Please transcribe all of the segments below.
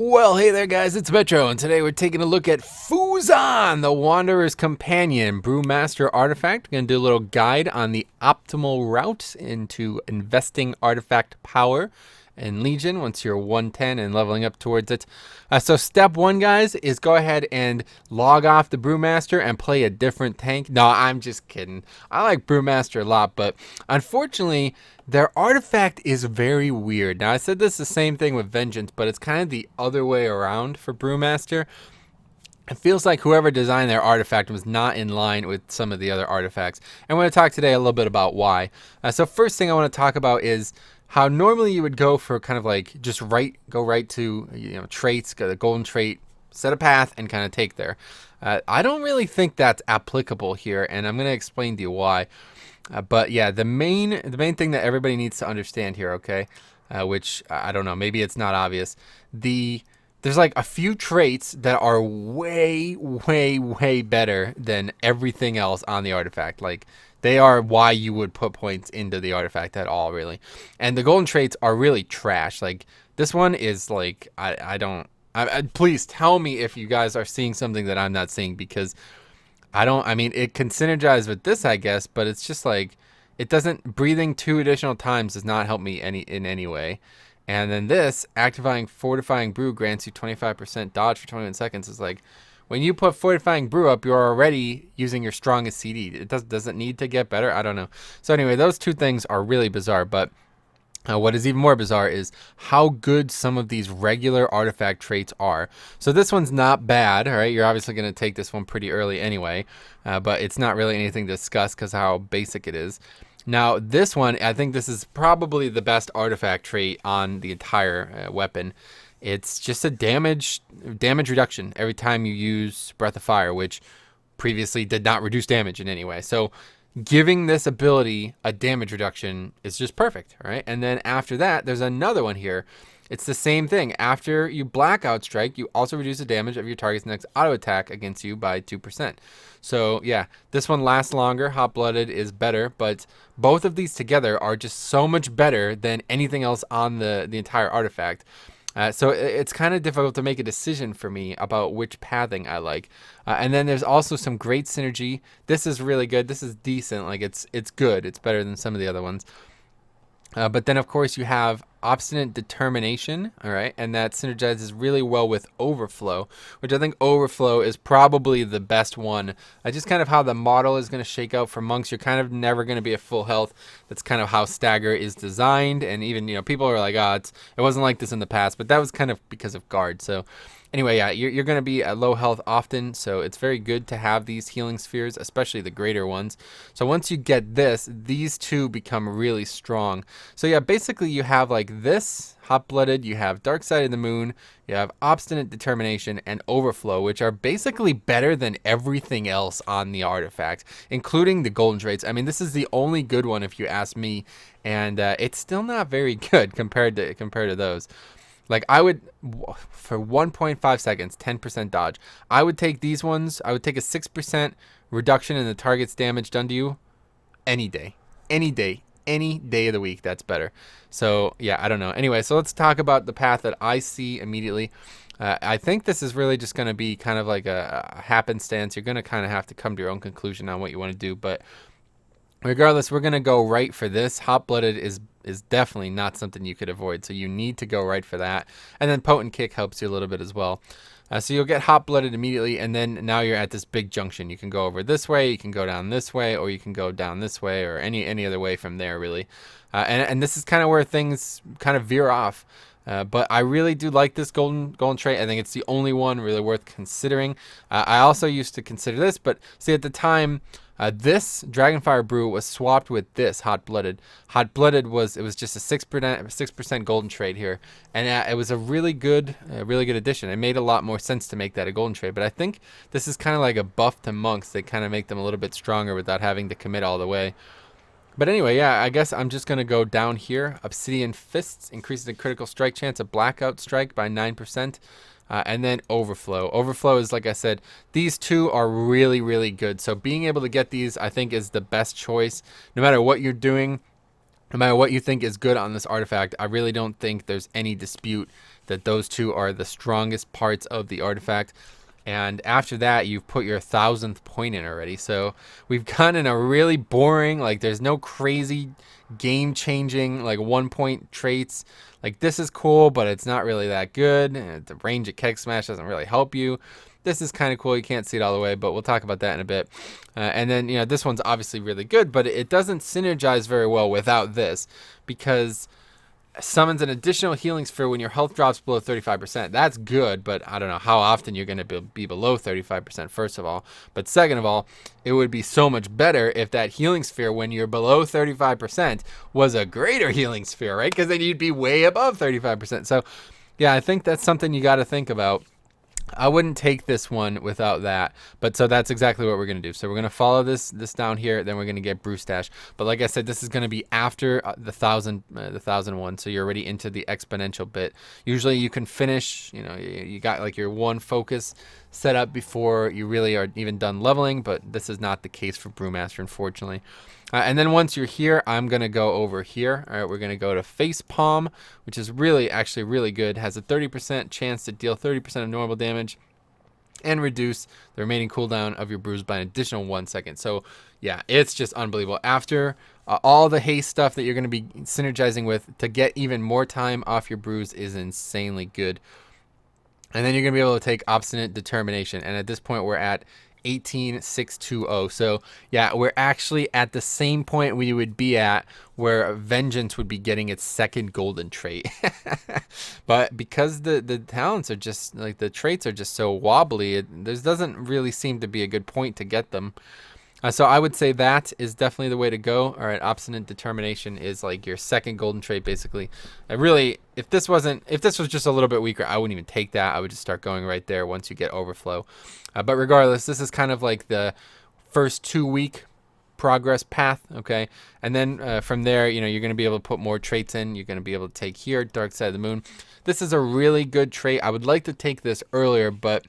Well, hey there, guys, it's Metro, and today we're taking a look at Fuzan, the Wanderer's Companion, Brewmaster artifact. We're going to do a little guide on the optimal route into investing artifact power and Legion once you're 110 and leveling up towards it. So step one, guys, is go ahead and log off the Brewmaster and play a different tank. No, I'm just kidding. I like Brewmaster a lot, but unfortunately, their artifact is very weird. Now, I said this the same thing with Vengeance, but it's kind of the other way around for Brewmaster. It feels like whoever designed their artifact was not in line with some of the other artifacts. And we're going to talk today a little bit about why. So first thing I want to talk about is how normally you would go for kind of like just go right to traits, go the golden trait, set a path, and kind of take there. I don't really think that's applicable here, and I'm going to explain to you why. But yeah, the main thing that everybody needs to understand here, okay, which I don't know, maybe it's not obvious. There's like a few traits that are way, way, way better than everything else on the artifact. Like they are why you would put points into the artifact at all, really. And the golden traits are really trash. Like this one is like I don't. Please tell me if you guys are seeing something that I'm not seeing, because I mean, it can synergize with this, I guess, but it's just like, it doesn't, breathing 2 additional times does not help me in any way. And then this, activating Fortifying Brew grants you 25% dodge for 21 seconds is like, when you put Fortifying Brew up, you're already using your strongest CD. It doesn't need to get better. I don't know. So anyway, those two things are really bizarre, but what is even more bizarre is how good some of these regular artifact traits are. So this one's not bad, all right? You're obviously going to take this one pretty early anyway, but it's not really anything to discuss because how basic it is. Now, this one, I think this is probably the best artifact trait on the entire weapon. It's just a damage reduction every time you use Breath of Fire, which previously did not reduce damage in any way. So giving this ability a damage reduction is just perfect, right? And then after that, there's another one here. It's the same thing. After you blackout strike, you also reduce the damage of your target's next auto attack against you by 2%. So yeah, this one lasts longer. Hot-blooded is better, but both of these together are just so much better than anything else on the entire artifact. So it's kind of difficult to make a decision for me about which pathing I like. And then there's also some great synergy. This is really good. This is decent. Like it's good. It's better than some of the other ones. But then, of course, you have Obstinate Determination, all right, and that synergizes really well with Overflow, which I think Overflow is probably the best one. Just kind of how the model is going to shake out for monks. You're kind of never going to be at full health. That's kind of how Stagger is designed, and even people are like, it wasn't like this in the past, but that was kind of because of guard. So anyway, yeah, you're going to be at low health often, so it's very good to have these healing spheres, especially the greater ones. So once you get this, these two become really strong. So yeah, basically you have like this, Hot-Blooded, you have Dark Side of the Moon, you have Obstinate Determination, and Overflow, which are basically better than everything else on the artifact, including the golden traits. I mean, this is the only good one if you ask me, and it's still not very good compared to those. Like I would, for 1.5 seconds, 10% dodge, I would take these ones. I would take a 6% reduction in the target's damage done to you any day. Any day. Any day of the week. That's better. So yeah, I don't know. Anyway, so let's talk about the path that I see immediately. I think this is really just going to be kind of like a happenstance. You're going to kind of have to come to your own conclusion on what you want to do. But regardless, we're going to go right for this. Hot-Blooded is definitely not something you could avoid, so you need to go right for that. And then Potent Kick helps you a little bit as well. So you'll get Hot-Blooded immediately, and then now you're at this big junction. You can go over this way, you can go down this way, or you can go down this way, or any other way from there, really. And this is kind of where things kind of veer off. But I really do like this golden trait. I think it's the only one really worth considering. I also used to consider this, but see, at the time, this Dragonfire Brew was swapped with this Hot-Blooded. Hot-Blooded was just a 6% golden trait here, and it was a really good addition. It made a lot more sense to make that a golden trait. But I think this is kind of like a buff to monks. They kind of make them a little bit stronger without having to commit all the way. But anyway, yeah, I guess I'm just going to go down here. Obsidian Fists increases the critical strike chance of blackout strike by 9%. And then Overflow. Overflow is, like I said, these two are really, really good. So being able to get these, I think, is the best choice. No matter what you're doing, no matter what you think is good on this artifact, I really don't think there's any dispute that those two are the strongest parts of the artifact. And after that, you've put your 1,000th point in already. So we've gotten a really boring, like there's no crazy game-changing like 1-point traits. Like this is cool, but it's not really that good. And the range at Keg Smash doesn't really help you. This is kind of cool. You can't see it all the way, but we'll talk about that in a bit. And then, this one's obviously really good, but it doesn't synergize very well without this, because summons an additional healing sphere when your health drops below 35%. That's good, but I don't know how often you're going to be below 35%, first of all. But second of all, it would be so much better if that healing sphere when you're below 35% was a greater healing sphere, right? Because then you'd be way above 35%. So, yeah, I think that's something you got to think about. I wouldn't take this one without that, but so that's exactly what we're going to do. So we're going to follow this down here, then we're going to get Brew Stash. But like I said, this is going to be after the 1,001, so you're already into the exponential bit. Usually you can finish, you got like your one focus set up before you really are even done leveling, but this is not the case for Brewmaster, unfortunately. And then once you're here, I'm going to go over here. All right, we're going to go to Face Palm, which is actually really good. Has a 30% chance to deal 30% of normal damage and reduce the remaining cooldown of your brews by an additional 1 second. So, yeah, it's just unbelievable. After all the haste stuff that you're going to be synergizing with, to get even more time off your brews is insanely good. And then you're going to be able to take Obstinate Determination. And at this point, we're at 18,620. So yeah, we're actually at the same point we would be at where Vengeance would be getting its second golden trait. But because the talents are just like, the traits are just so wobbly, there doesn't really seem to be a good point to get them. So I would say that is definitely the way to go. All right, Obstinate Determination is like your second golden trait, basically. Really, if this was just a little bit weaker, I wouldn't even take that. I would just start going right there once you get Overflow. But regardless, this is kind of like the first 2-week progress path, okay? And then from there, you're going to be able to put more traits in. You're going to be able to take here, Dark Side of the Moon. This is a really good trait. I would like to take this earlier, but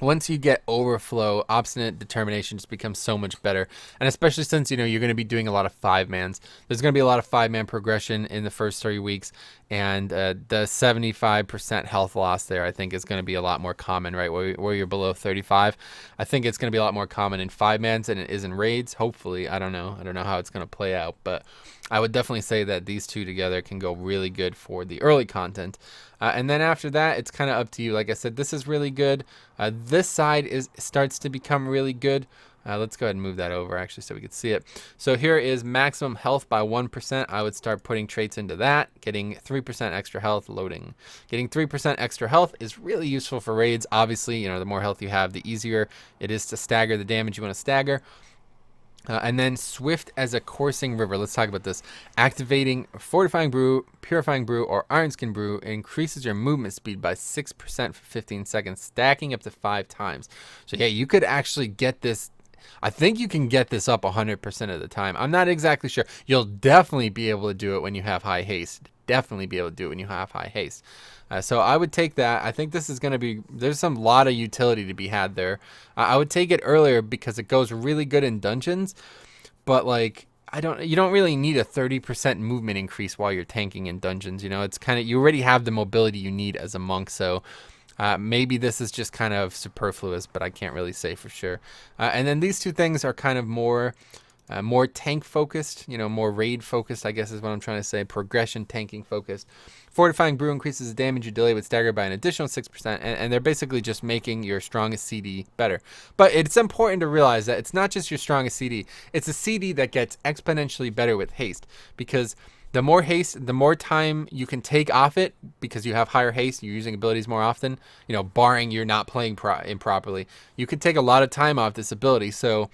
once you get Overflow, Obstinate Determination just becomes so much better. And especially since, you're going to be doing a lot of 5-mans. There's going to be a lot of 5-man progression in the first 3 weeks. And the 75% health loss there, I think, is going to be a lot more common, right? Where you're below 35. I think it's going to be a lot more common in 5-mans than it is in raids. Hopefully. I don't know. I don't know how it's going to play out. But I would definitely say that these two together can go really good for the early content. And then after that, it's kind of up to you. Like I said, this is really good. This side starts to become really good. Let's go ahead and move that over, actually, so we can see it. So here is maximum health by 1%. I would start putting traits into that. Getting 3% extra health, loading. Getting 3% extra health is really useful for raids. Obviously, the more health you have, the easier it is to stagger the damage you want to stagger. And then Swift as a coursing river. Let's talk about this. Activating Fortifying Brew, Purifying Brew, or Iron Skin Brew increases your movement speed by 6% for 15 seconds, stacking up to 5 times. So yeah, you could actually get this. I think you can get this up 100% of the time. I'm not exactly sure. You'll definitely be able to do it when you have high haste. Definitely be able to do it when you have high haste. So I would take that. I think this is going to be, there's some lot of utility to be had there. I would take it earlier because it goes really good in dungeons, but like, you don't really need a 30% movement increase while you're tanking in dungeons. It's kind of, you already have the mobility you need as a monk. So maybe this is just kind of superfluous, but I can't really say for sure. And then these two things are kind of more tank focused, more raid focused, I guess is what I'm trying to say. Progression tanking focused. Fortifying Brew increases the damage you delay with stagger by an additional 6%, and they're basically just making your strongest CD better. But it's important to realize that it's not just your strongest CD, it's a CD that gets exponentially better with haste, because the more haste, the more time you can take off it, because you have higher haste, you're using abilities more often, barring you're not playing improperly. You can take a lot of time off this ability, so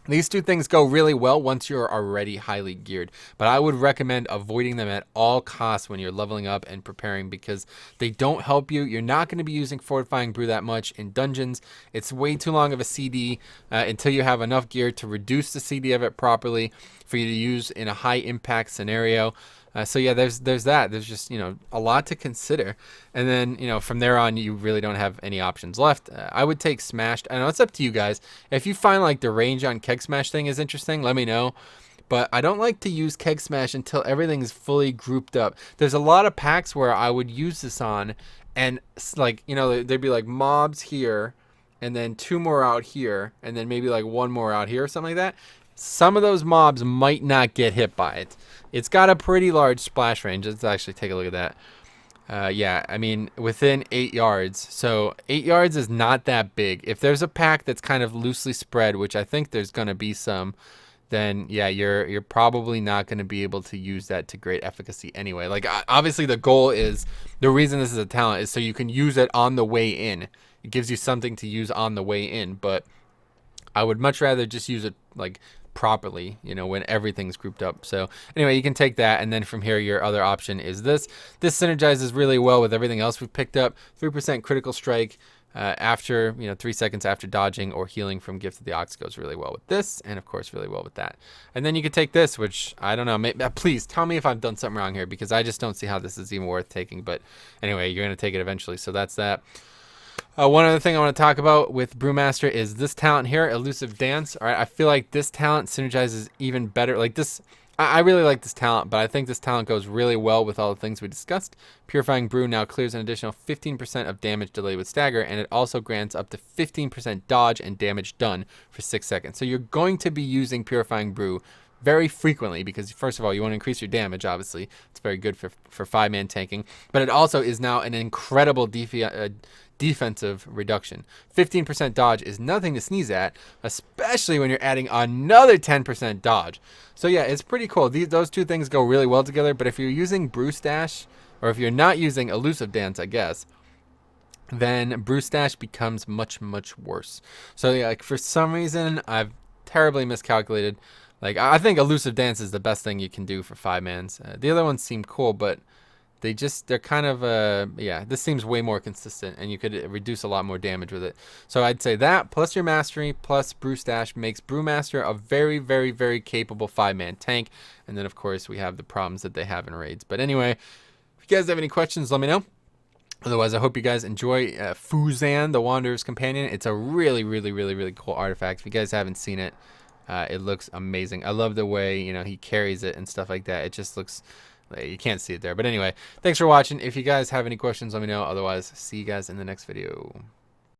these two things go really well once you're already highly geared, but I would recommend avoiding them at all costs when you're leveling up and preparing, because they don't help you. You're not going to be using Fortifying Brew that much in dungeons. It's way too long of a CD until you have enough gear to reduce the CD of it properly for you to use in a high impact scenario. So yeah, there's that. There's just, a lot to consider. And then, from there on, you really don't have any options left. I would take Smashed. I know it's up to you guys. If you find like the range on Keg Smash thing is interesting, let me know. but I don't like to use Keg Smash until everything's fully grouped up. There's a lot of packs where I would use this on, and like, you know, there'd be like mobs here, and then 2 more out here, and then maybe like 1 more out here or something like that. Some of those mobs might not get hit by it. It's got a pretty large splash range. Let's actually take a look at that. Yeah, I mean, within 8 yards. So 8 yards is not that big. If there's a pack that's kind of loosely spread, which I think there's going to be some, then yeah, you're probably not going to be able to use that to great efficacy anyway. Like, obviously the goal is, the reason this is a talent is so you can use it on the way in. It gives you something to use on the way in, but I would much rather just use it like properly, you know, when everything's grouped up. So anyway, you can take that, and then from here your other option is this. This synergizes really well with everything else we've picked up. 3% critical strike after, you know, 3 seconds after dodging or healing from Gift of the Ox goes really well with this, and of course really well with that. And then you could take this, which I don't know, maybe, please tell me if I've done something wrong here, because I just don't see how this is even worth taking. But anyway, you're going to take it eventually, so that's that. One other thing I want to talk about with Brewmaster is this talent here, Elusive Dance. All right, I feel like this talent synergizes even better. Like this, I really like this talent, but I think this talent goes really well with all the things we discussed. Purifying Brew now clears an additional 15% of damage delayed with stagger, and it also grants up to 15% dodge and damage done for 6 seconds. So you're going to be using Purifying Brew very frequently, because first of all, you want to increase your damage. Obviously, it's very good for 5-man tanking, but it also is now an incredible defensive reduction. 15% dodge is nothing to sneeze at, especially when you're adding another 10% dodge. So yeah, it's pretty cool. Those two things go really well together. But if you're using Brew Stash, or if you're not using Elusive Dance, I guess, then Brew Stash becomes much worse. So yeah, like, for some reason I've terribly miscalculated. Like, I think Elusive Dance is the best thing you can do for 5-mans. The other ones seem cool, but they're kind of, yeah, this seems way more consistent, and you could reduce a lot more damage with it. So I'd say that, plus your mastery, plus Brew Stash, makes Brewmaster a very capable 5-man tank. And then, of course, we have the problems that they have in raids. But anyway, if you guys have any questions, let me know. Otherwise, I hope you guys enjoy Fuzan, the Wanderer's Companion. It's a really cool artifact. If you guys haven't seen it, it looks amazing. I love the way, you know, he carries it and stuff like that. It just looks, you can't see it there. But anyway, thanks for watching. If you guys have any questions, let me know. Otherwise, see you guys in the next video.